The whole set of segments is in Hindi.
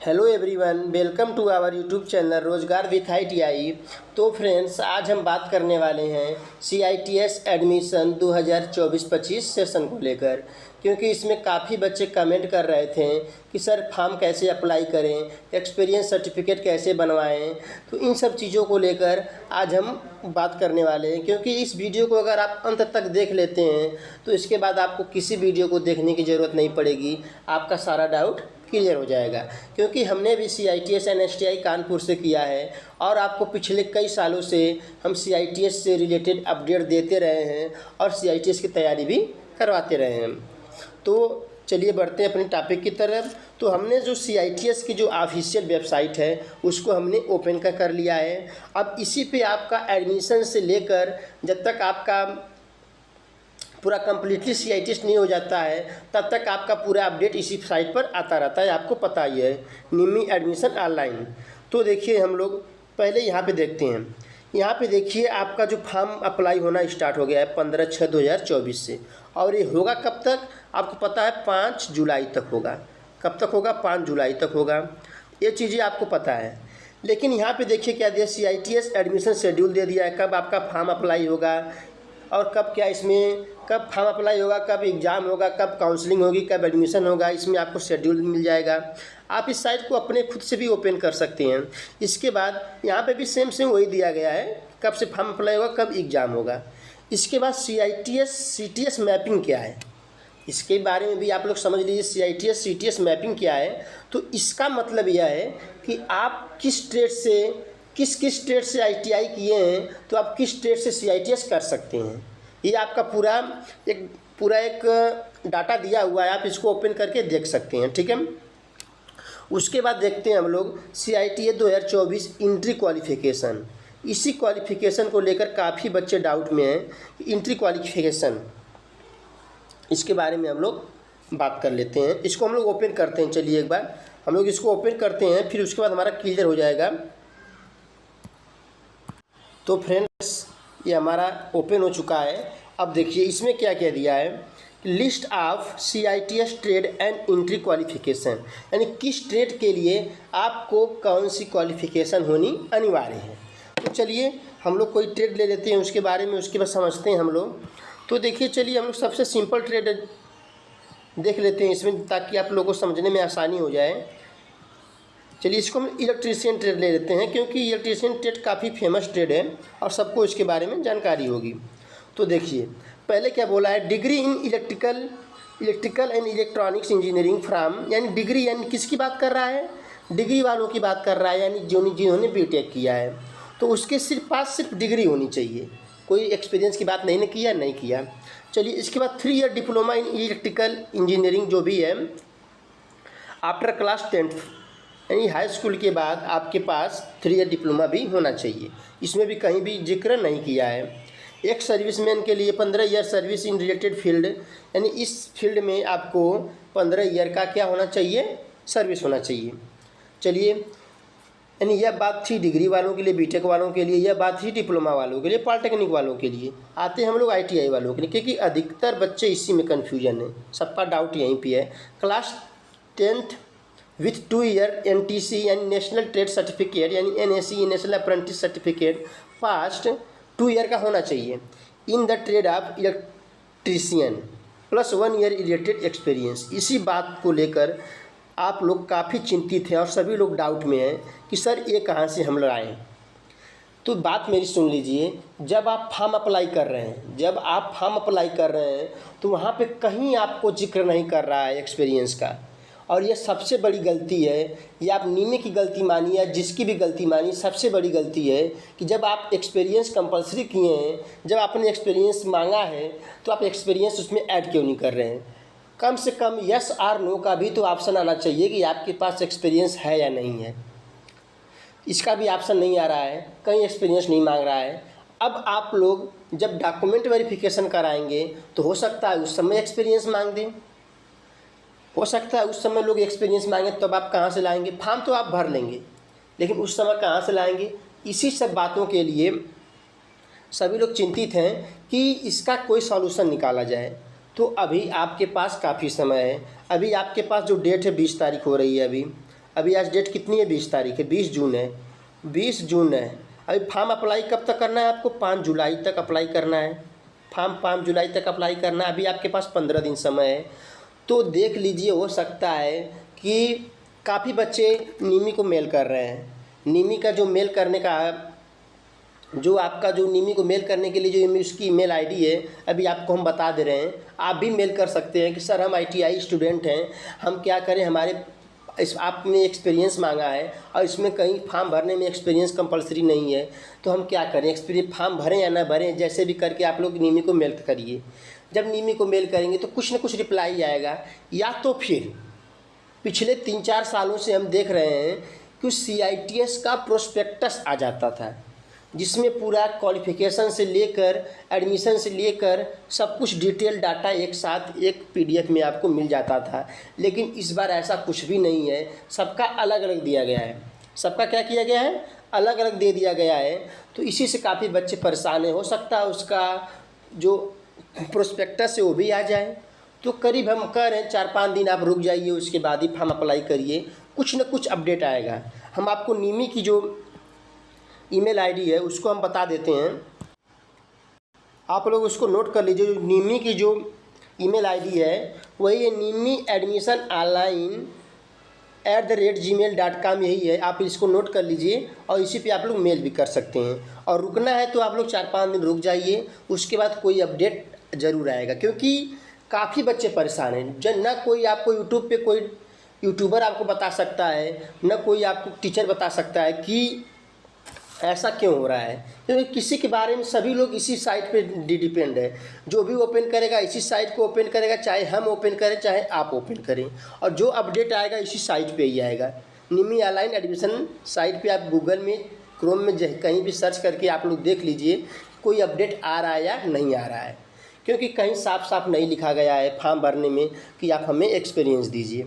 Hello everyone, welcome to our YouTube channel Rozgar with ITI। तो फ्रेंड्स, आज हम बात करने वाले हैं CITS एडमिशन 2024-25 सेशन को लेकर, क्योंकि इसमें काफ़ी बच्चे कमेंट कर रहे थे कि सर फॉर्म कैसे अप्लाई करें, एक्सपीरियंस सर्टिफिकेट कैसे बनवाएं। तो इन सब चीज़ों को लेकर आज हम बात करने वाले हैं, क्योंकि इस वीडियो को अगर आप अंत तक देख लेते हैं तो इसके बाद आपको किसी वीडियो को देखने की ज़रूरत नहीं पड़ेगी, आपका सारा डाउट क्लियर हो जाएगा। क्योंकि हमने भी CITS NSTI कानपुर से किया है और आपको पिछले कई सालों से हम CITS से रिलेटेड अपडेट देते रहे हैं और CITS की तैयारी भी करवाते रहे हैं। तो चलिए बढ़ते हैं अपने टॉपिक की तरफ। तो हमने जो CITS की जो ऑफिशियल वेबसाइट है उसको हमने ओपन कर लिया है। अब इसी पे आपका एडमिशन से लेकर जब तक आपका पूरा कम्प्लीटली CITS नहीं हो जाता है तब तक आपका पूरा अपडेट इसी साइट पर आता रहता है, आपको पता ही है, निमी एडमिशन ऑनलाइन। तो देखिए हम लोग पहले यहाँ पे देखते हैं। यहाँ पे देखिए आपका जो फॉर्म अप्लाई होना स्टार्ट हो गया है 15/6/2024 से, और ये होगा कब तक आपको पता है, 5 जुलाई तक होगा। कब तक होगा? 5 जुलाई तक होगा। ये चीज़ें आपको पता है। लेकिन यहाँ पे देखिए क्या दिया, CITS एडमिशन शेड्यूल दे दिया है, कब आपका फॉर्म अप्लाई होगा और कब क्या इसमें कब फॉर्म अप्लाई होगा, कब एग्ज़ाम होगा, कब काउंसलिंग होगी, कब एडमिशन होगा, इसमें आपको शेड्यूल मिल जाएगा। आप इस साइट को अपने खुद से भी ओपन कर सकते हैं। इसके बाद यहाँ पे भी सेम वही दिया गया है, कब से फॉर्म अप्लाई होगा, कब एग्ज़ाम होगा। इसके बाद CTS मैपिंग क्या है, इसके बारे में भी आप लोग समझ लीजिए। CTS मैपिंग क्या है? तो इसका मतलब यह है कि आप किस ट्रेड से किस ट्रेड से ITI किए हैं तो आप किस ट्रेड से CITS कर सकते हैं। ये आपका पूरा एक डाटा दिया हुआ है, आप इसको ओपन करके देख सकते हैं, ठीक है। उसके बाद देखते हैं हम लोग CITS 2024 इंट्री क्वालिफ़िकेशन। इसी क्वालिफ़िकेशन को लेकर काफ़ी बच्चे डाउट में हैं। इंट्री क्वालिफ़िकेशन, इसके बारे में हम लोग बात कर लेते हैं। इसको हम लोग ओपन करते हैं। चलिए एक बार हम लोग इसको ओपन करते हैं, फिर उसके बाद हमारा क्लियर हो जाएगा। तो फ्रेंड्स, ये हमारा ओपन हो चुका है। अब देखिए इसमें क्या क्या दिया है, list of CITS trade and entry qualification, यानी किस ट्रेड के लिए आपको कौन सी क्वालिफ़िकेशन होनी अनिवार्य है। तो चलिए हम लोग कोई ट्रेड ले लेते हैं उसके बारे में, उसके बाद समझते हैं हम लोग। तो देखिए चलिए हम लोग सबसे सिंपल ट्रेड देख लेते हैं इसमें, ताकि आप लोगों को समझने में आसानी हो जाए। चलिए इसको हम इलेक्ट्रीशियन ट्रेड ले लेते हैं, क्योंकि इलेक्ट्रीशियन ट्रेड काफ़ी फेमस ट्रेड है और सबको इसके बारे में जानकारी होगी। तो देखिए पहले क्या बोला है, degree in electrical and electronics engineering from, यानी डिग्री यानी किसकी बात कर रहा है, डिग्री वालों की बात कर रहा है, यानी जिन्होंने BTech किया है। तो उसके सिर्फ डिग्री होनी चाहिए, कोई एक्सपीरियंस की बात नहीं किया। चलिए इसके बाद 3 year diploma in electrical engineering जो भी है, आफ्टर क्लास 10th, यानी हाई स्कूल के बाद आपके पास 3 ईयर डिप्लोमा भी होना चाहिए। इसमें भी कहीं भी जिक्र नहीं किया है। एक सर्विसमैन के लिए 15 year service in related field, यानी इस फील्ड में आपको 15 ईयर का क्या होना चाहिए, सर्विस होना चाहिए। चलिए, यानी यह बात थी डिग्री वालों के लिए, BTech वालों के लिए, यह बात थी डिप्लोमा वालों के लिए, पॉलिटेक्निक वालों के लिए। आते हैं हम लोग ITI वालों के लिए, क्योंकि अधिकतर बच्चे इसी में कन्फ्यूजन है, सबका डाउट यहीं पर है। Class 10th with 2 year NTC यानी नेशनल ट्रेड सर्टिफिकेट, यानी NAC national apprentice certificate past 2 year का होना चाहिए in the trade off electrician plus 1 year related experience. इसी बात को लेकर आप लोग काफ़ी चिंतित हैं और सभी लोग डाउट में हैं कि सर ये कहाँ से हम लाएँ। तो बात मेरी सुन लीजिए, जब आप फॉर्म अप्लाई कर रहे हैं तो वहाँ पे कहीं आपको जिक्र नहीं कर रहा है एक्सपीरियंस का। और ये सबसे बड़ी गलती है, ये आप नीमे की गलती मानिए या जिसकी भी गलती मानिए, सबसे बड़ी गलती है कि जब आप एक्सपीरियंस कंपलसरी किए हैं, जब आपने एक्सपीरियंस मांगा है तो आप एक्सपीरियंस उसमें ऐड क्यों नहीं कर रहे हैं। कम से कम यस और नो का भी तो ऑप्शन आना चाहिए कि आपके पास एक्सपीरियंस है या नहीं है। इसका भी ऑप्शन नहीं आ रहा है, कहीं एक्सपीरियंस नहीं मांग रहा है। अब आप लोग जब डॉक्यूमेंट वेरिफिकेशन कराएंगे तो हो सकता है उस समय एक्सपीरियंस मांग दें, हो सकता है उस समय लोग एक्सपीरियंस मांगे, तब आप कहाँ से लाएंगे। फॉर्म तो आप भर लेंगे, लेकिन उस समय कहाँ से लाएंगे। इसी सब बातों के लिए सभी लोग चिंतित हैं कि इसका कोई सॉल्यूशन निकाला जाए। तो अभी आपके पास काफ़ी समय है। अभी आपके पास जो डेट है 20 तारीख हो रही है, अभी आज डेट कितनी है, 20 तारीख है, 20 जून है, 20 जून है। अभी फॉर्म अप्लाई कब तक करना है आपको, 5 जुलाई तक अप्लाई करना है। फॉर्म 5 जुलाई तक अप्लाई करना है। अभी आपके पास 15 दिन समय है। तो देख लीजिए, हो सकता है कि काफ़ी बच्चे निमी को मेल कर रहे हैं। निमी का जो मेल करने का, जो आपका जो निमी को मेल करने के लिए जो उसकी ईमेल आईडी है, अभी आपको हम बता दे रहे हैं। आप भी मेल कर सकते हैं कि सर हम ITI स्टूडेंट हैं, हम क्या करें, हमारे आपने एक्सपीरियंस मांगा है और इसमें कहीं फॉर्म भरने में एक्सपीरियंस कंपलसरी नहीं है, तो हम क्या करें, एक्सपीरियंस फॉर्म भरें या ना भरें, जैसे भी करके आप लोग निमी को मेल करिए। जब निमी को मेल करेंगे तो कुछ ना कुछ रिप्लाई आएगा। या तो फिर पिछले 3-4 सालों से हम देख रहे हैं कि CITS का प्रोस्पेक्टस आ जाता था, जिसमें पूरा क्वालिफिकेशन से लेकर एडमिशन से लेकर सब कुछ डिटेल डाटा एक साथ एक PDF में आपको मिल जाता था। लेकिन इस बार ऐसा कुछ भी नहीं है, सबका अलग अलग दिया गया है। सबका क्या किया गया है, अलग अलग दे दिया गया है। तो इसी से काफ़ी बच्चे परेशान हैं। हो सकता है उसका जो प्रोस्पेक्टस है वो भी आ जाए। तो करीब हम कह रहे हैं 4-5 दिन आप रुक जाइए, उसके बाद ही फॉर्म अप्लाई करिए, कुछ न कुछ अपडेट आएगा। हम आपको निमी की जो ईमेल आईडी है उसको हम बता देते हैं, आप लोग उसको नोट कर लीजिए। जो निमी की जो ईमेल आईडी है वही है nimiadmissiononline@gmail.com, यही है। आप इसको नोट कर लीजिए और इसी पे आप लोग मेल भी कर सकते हैं। और रुकना है तो आप लोग 4-5 दिन रुक जाइए, उसके बाद कोई अपडेट ज़रूर आएगा। क्योंकि काफ़ी बच्चे परेशान हैं। जब ना कोई आपको यूट्यूब पे कोई यूट्यूबर आपको बता सकता है, न कोई आपको टीचर बता सकता है कि ऐसा क्यों हो रहा है। क्योंकि किसी के बारे में सभी लोग इसी साइट पे डिपेंड है। जो भी ओपन करेगा इसी साइट को ओपन करेगा, चाहे हम ओपन करें चाहे आप ओपन करें, और जो अपडेट आएगा इसी साइट पे ही आएगा। निमी ऑनलाइन एडमिशन साइट पे आप गूगल में, क्रोम में कहीं भी सर्च करके आप लोग देख लीजिए कोई अपडेट आ रहा है या नहीं आ रहा है। क्योंकि कहीं साफ साफ नहीं लिखा गया है फॉर्म भरने में कि आप हमें एक्सपीरियंस दीजिए।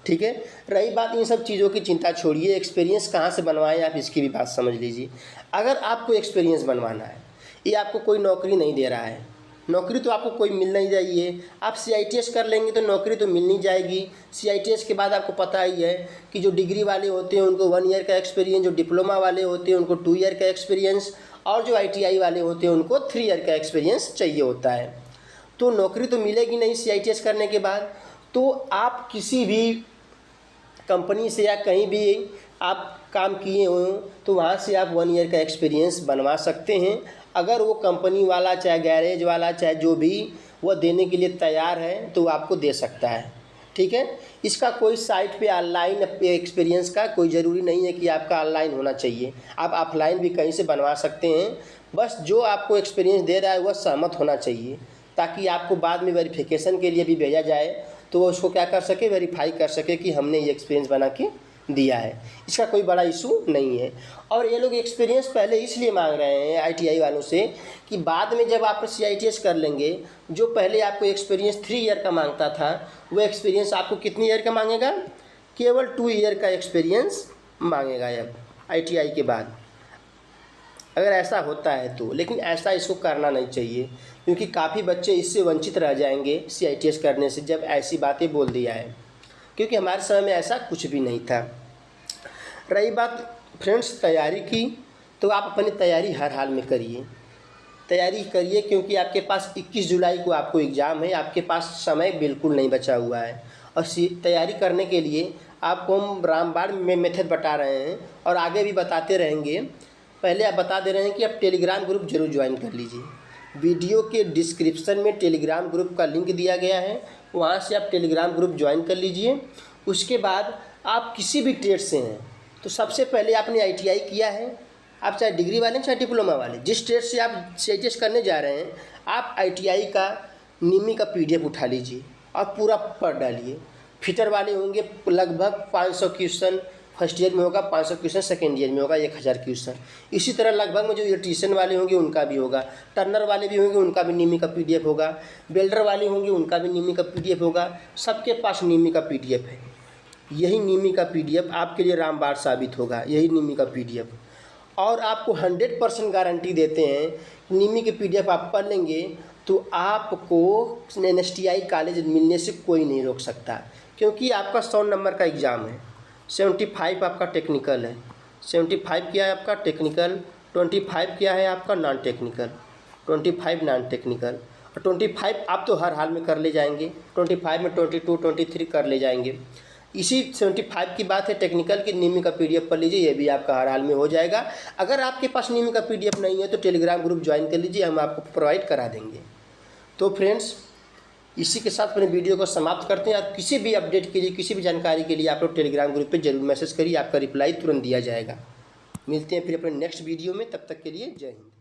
ठीक है, रही बात इन सब चीज़ों की चिंता छोड़िए, एक्सपीरियंस कहाँ से बनवाएं आप इसकी भी बात समझ लीजिए। अगर आपको एक्सपीरियंस बनवाना है, ये आपको कोई नौकरी नहीं दे रहा है, नौकरी तो आपको कोई मिल नहीं चाहिए। आप CITS कर लेंगे तो नौकरी तो मिल नहीं जाएगी। CITS के बाद आपको पता ही है कि जो डिग्री वाले होते हैं उनको 1 ईयर का एक्सपीरियंस, जो डिप्लोमा वाले होते हैं उनको 2 ईयर का एक्सपीरियंस, और जो ITI वाले होते हैं उनको 3 ईयर का एक्सपीरियंस चाहिए होता है। तो नौकरी तो मिलेगी नहीं CITS करने के बाद। तो आप किसी भी कंपनी से या कहीं भी आप काम किए हो तो वहाँ से आप 1 ईयर का एक्सपीरियंस बनवा सकते हैं। अगर वो कंपनी वाला चाहे गैरेज वाला चाहे जो भी वो देने के लिए तैयार है तो वो आपको दे सकता है। ठीक है, इसका कोई साइट पे ऑनलाइन एक्सपीरियंस का कोई ज़रूरी नहीं है कि आपका ऑनलाइन होना चाहिए, आप ऑफलाइन भी कहीं से बनवा सकते हैं। बस जो आपको एक्सपीरियंस दे रहा है वह सहमत होना चाहिए, ताकि आपको बाद में वेरिफिकेशन के लिए भी भेजा जाए तो वो उसको क्या कर सके, वेरीफाई कर सके कि हमने ये एक्सपीरियंस बना के दिया है। इसका कोई बड़ा इशू नहीं है। और ये लोग एक्सपीरियंस पहले इसलिए मांग रहे हैं ITI वालों से कि बाद में जब आप CITS कर लेंगे, जो पहले आपको एक्सपीरियंस 3 ईयर का मांगता था वो एक्सपीरियंस आपको कितनी ईयर का मांगेगा, केवल 2 ईयर का एक्सपीरियंस मांगेगा अब ITI के बाद, अगर ऐसा होता है तो। लेकिन ऐसा इसको करना नहीं चाहिए, क्योंकि काफ़ी बच्चे इससे वंचित रह जाएंगे CITS करने से, जब ऐसी बातें बोल दिया है। क्योंकि हमारे समय में ऐसा कुछ भी नहीं था। रही बात फ्रेंड्स तैयारी की, तो आप अपनी तैयारी हर हाल में करिए, तैयारी करिए, क्योंकि आपके पास 21 जुलाई को आपको एग्ज़ाम है, आपके पास समय बिल्कुल नहीं बचा हुआ है। और तैयारी करने के लिए आपको हम रामबाण में मेथड बता रहे हैं और आगे भी बताते रहेंगे। पहले आप बता दे रहे हैं कि आप टेलीग्राम ग्रुप जरूर ज्वाइन कर लीजिए। वीडियो के डिस्क्रिप्शन में टेलीग्राम ग्रुप का लिंक दिया गया है, वहाँ से आप टेलीग्राम ग्रुप ज्वाइन कर लीजिए। उसके बाद आप किसी भी ट्रेड से हैं तो सबसे पहले आपने ITI किया है, आप चाहे डिग्री वाले चाहे डिप्लोमा वाले, जिस ट्रेड से आप CITS करने जा रहे हैं, आप ITI का निमी का PDF उठा लीजिए और पूरा पढ़ डालिए। फिटर वाले होंगे लगभग 500 क्वेश्चन फर्स्ट ईयर में होगा, 500 क्वेश्चन सेकेंड ईयर में होगा, 1000 क्वेश्चन। इसी तरह लगभग में जो इलेक्ट्रीशियन वाले होंगे उनका भी होगा, टर्नर वाले भी होंगे उनका भी निमी का PDF होगा, वेल्डर वाले होंगे उनका भी निमी का PDF होगा। सबके पास निमी का PDF है। यही निमी का PDF आपके लिए रामबाण साबित होगा, यही निमी का PDF। और आपको 100% गारंटी देते हैं निमी के PDF आप पढ़ लेंगे तो आपको NSTI कॉलेज मिलने से कोई नहीं रोक सकता, क्योंकि आपका 100 नंबर का एग्ज़ाम है। 75 आपका टेक्निकल है, 75 क्या है आपका टेक्निकल, 25 क्या है आपका नॉन टेक्निकल, 25 नॉन टेक्निकल। और 25 आप तो हर हाल में कर ले जाएंगे, 25 में 22 23 कर ले जाएंगे। इसी 75 की बात है टेक्निकल की, नीमी का पीडीएफ पढ़ लीजिए, ये भी आपका हर हाल में हो जाएगा। अगर आपके पास नीमी का पीडीएफ नहीं है तो टेलीग्राम ग्रुप ज्वाइन कर लीजिए, हम आपको प्रोवाइड करा देंगे। तो फ्रेंड्स, इसी के साथ अपने वीडियो को समाप्त करते हैं। आप किसी भी अपडेट के लिए, किसी भी जानकारी के लिए आप लोग टेलीग्राम ग्रुप पे जरूर मैसेज करिए, आपका रिप्लाई तुरंत दिया जाएगा। मिलते हैं फिर अपने नेक्स्ट वीडियो में, तब तक के लिए जय हिंद।